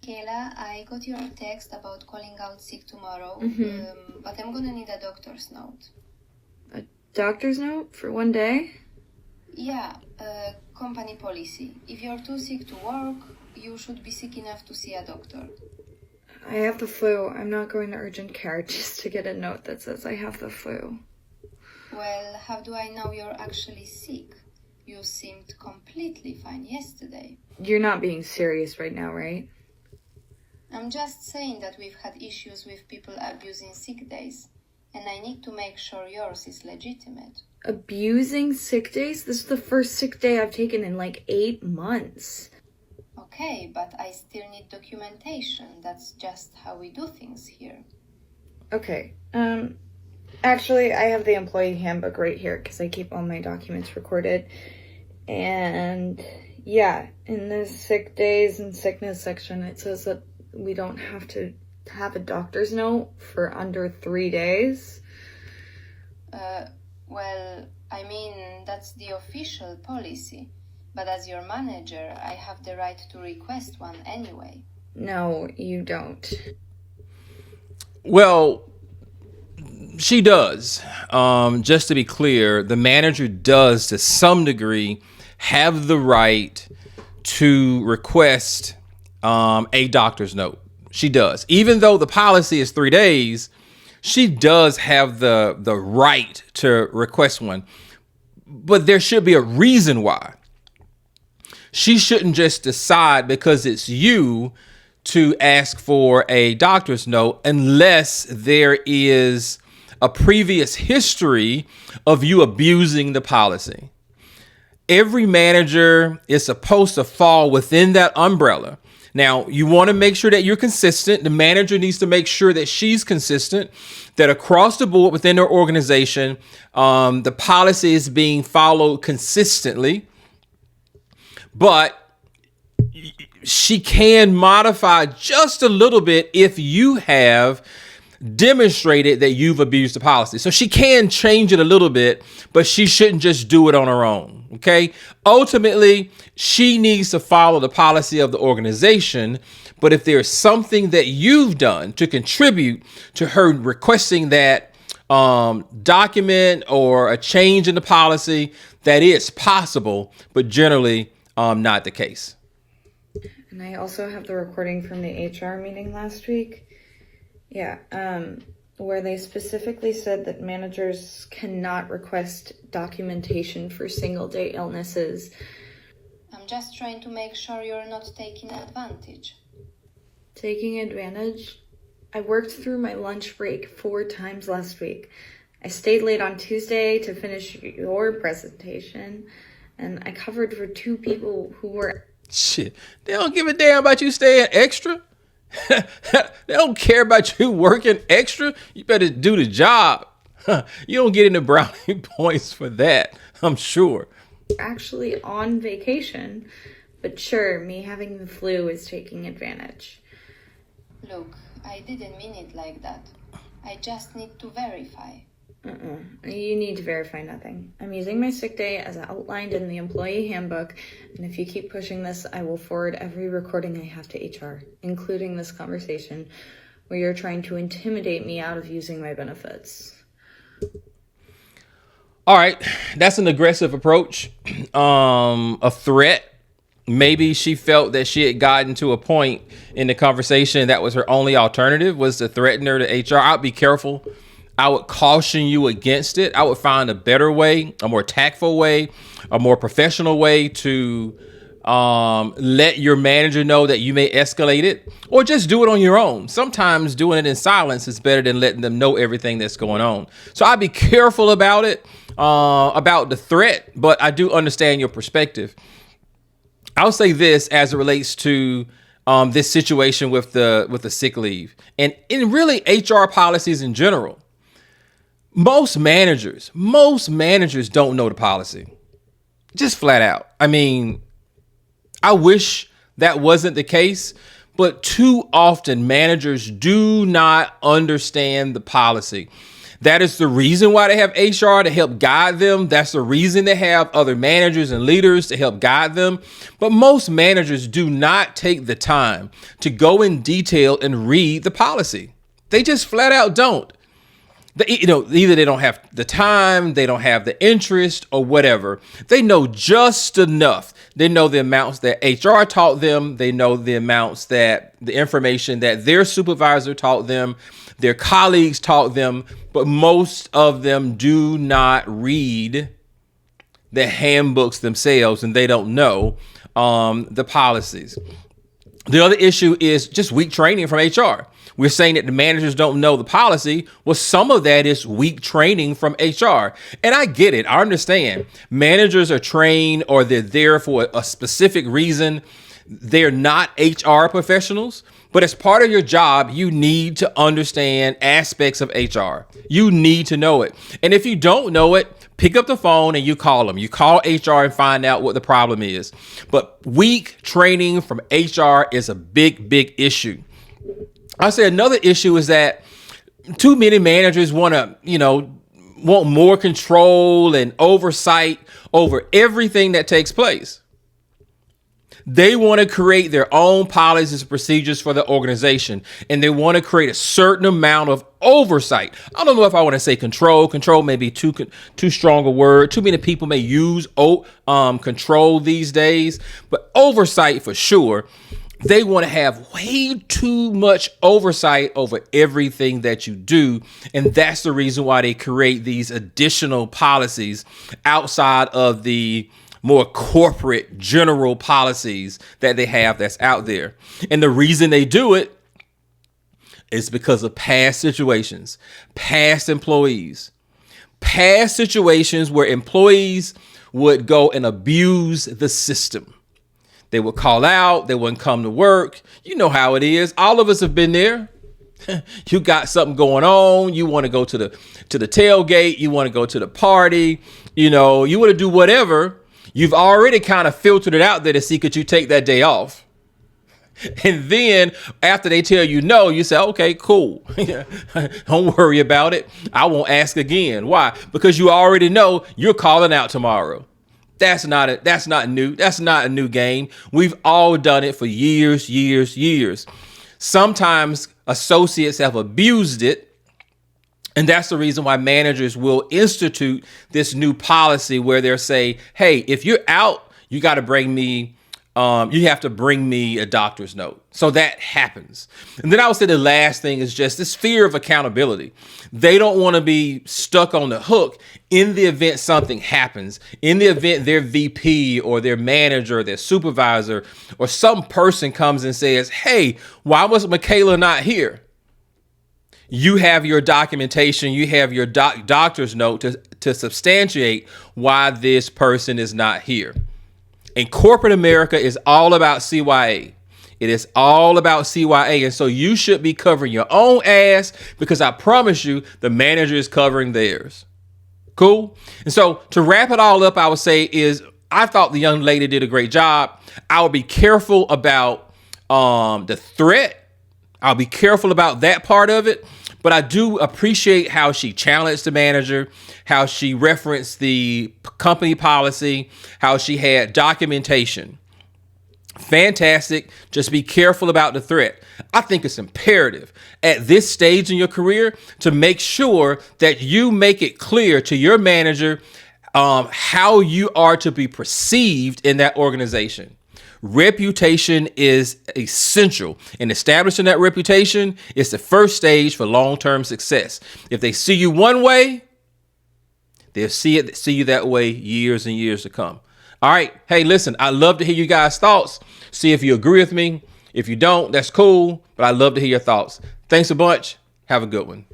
Kayla, I got your text about calling out sick tomorrow, but I'm gonna need a doctor's note. A doctor's note for one day? Yeah, company policy. If you're too sick to work, you should be sick enough to see a doctor. I have the flu. I'm not going to urgent care just to get a note that says I have the flu. Well, how do I know you're actually sick? You seemed completely fine yesterday. You're not being serious right now, right? I'm just saying that we've had issues with people abusing sick days, and I need to make sure yours is legitimate. Abusing sick days? This is the first sick day I've taken in like 8 months. Okay, but I still need documentation. That's just how we do things here. Okay, actually, I have the employee handbook right here because I keep all my documents recorded. And yeah, in the sick days and sickness section, it says that we don't have to have a doctor's note for under 3 days. Well, I mean, that's the official policy. But as your manager, I have the right to request one anyway. No, you don't. Well, she does. Just to be clear, the manager does, to some degree, have the right to request a doctor's note. She does. Even though the policy is 3 days, she does have the right to request one. But there should be a reason why. She shouldn't just decide because it's you to ask for a doctor's note unless there is a previous history of you abusing the policy. Every manager is supposed to fall within that umbrella. Now, you want to make sure that you're consistent. The manager needs to make sure that she's consistent, that across the board within her organization, the policy is being followed consistently. But she can modify just a little bit if you have demonstrated that you've abused the policy. So she can change it a little bit, but she shouldn't just do it on her own. Okay. Ultimately, she needs to follow the policy of the organization. But if there's something that you've done to contribute to her requesting that document or a change in the policy, that is possible, but generally not the case. And I also have the recording from the HR meeting last week. Yeah, where they specifically said that managers cannot request documentation for single day illnesses. I'm just trying to make sure you're not taking advantage. Taking advantage? I worked through my lunch break 4 times last week. I stayed late on Tuesday to finish your presentation, and I covered for 2 people who were... Shit, they don't give a damn about you staying extra. They don't care about you working extra. You better do the job. You don't get any brownie points for that, I'm sure. Actually on vacation, but sure, me having the flu is taking advantage. Look, I didn't mean it like that. I just need to verify. You need to verify nothing. I'm using my sick day as outlined in the employee handbook, and if you keep pushing this, I will forward every recording I have to HR, including this conversation where you're trying to intimidate me out of using my benefits. All right, that's an aggressive approach, a threat. Maybe she felt that she had gotten to a point in the conversation that was her only alternative was to threaten her to HR. I'd be careful. I would caution you against it. I would find a better way, a more tactful way, a more professional way to let your manager know that you may escalate it, or just do it on your own. Sometimes doing it in silence is better than letting them know everything that's going on. So I'd be careful about it, about the threat, but I do understand your perspective. I'll say this as it relates to this situation with the sick leave and in really HR policies in general. Most managers don't know the policy. Just flat out. I mean, I wish that wasn't the case, but too often managers do not understand the policy. That is the reason why they have HR, to help guide them. That's the reason they have other managers and leaders to help guide them. But most managers do not take the time to go in detail and read the policy. They just flat out don't. Either they don't have the time, they don't have the interest, or whatever. They know just enough. They know the amounts that HR taught them. They know the information that their supervisor taught them, their colleagues taught them, but most of them do not read the handbooks themselves, and they don't know the policies. The other issue is just weak training from HR. We're saying that the managers don't know the policy. Well, some of that is weak training from HR. And I get it. I understand. Managers are trained, or they're there for a specific reason. They're not HR professionals. But as part of your job, you need to understand aspects of HR. You need to know it. And if you don't know it, pick up the phone and you call them. You call HR and find out what the problem is. But weak training from HR is a big, big issue. I say another issue is that too many managers want more control and oversight over everything that takes place. They want to create their own policies and procedures for the organization, and they want to create a certain amount of oversight. I don't know if I want to say control. Control may be too strong a word. Too many people may use control these days, but oversight for sure. They want to have way too much oversight over everything that you do. And that's the reason why they create these additional policies outside of the more corporate general policies that they have that's out there. And the reason they do it is because of past situations, past employees, past situations where employees would go and abuse the system. They would call out. They wouldn't come to work. You know how it is. All of us have been there. You got something going on. You want to go to the tailgate. You want to go to the party. You want to do whatever. You've already kind of filtered it out there to see could you take that day off. And then after they tell you no, you say, okay, cool. Don't worry about it. I won't ask again. Why? Because you already know you're calling out tomorrow. That's not new. That's not a new game. We've all done it for years. Sometimes associates have abused it. And that's the reason why managers will institute this new policy where they'll say, hey, if you're out, you got to bring me, you have to bring me a doctor's note. So that happens. And then I would say the last thing is just this fear of accountability. They don't want to be stuck on the hook in the event something happens, in the event their VP or their manager, their supervisor, or some person comes and says, hey, why was Michaela not here? You have your documentation, you have your doctor's note to substantiate why this person is not here. And corporate America is all about CYA. It is all about CYA. And so you should be covering your own ass, because I promise you the manager is covering theirs. Cool. And so to wrap it all up, I would say is I thought the young lady did a great job. I would be careful about the threat. I'll be careful about that part of it. But I do appreciate how she challenged the manager, how she referenced the company policy, how she had documentation. Fantastic. Just be careful about the threat. I think it's imperative at this stage in your career to make sure that you make it clear to your manager how you are to be perceived in that organization. Reputation is essential, and establishing that reputation is the first stage for long-term success. If they see you one way, they'll see you that way years and years to come. All right. Hey, listen, I'd love to hear you guys' thoughts. See if you agree with me. If you don't, that's cool, but I'd love to hear your thoughts. Thanks a bunch. Have a good one.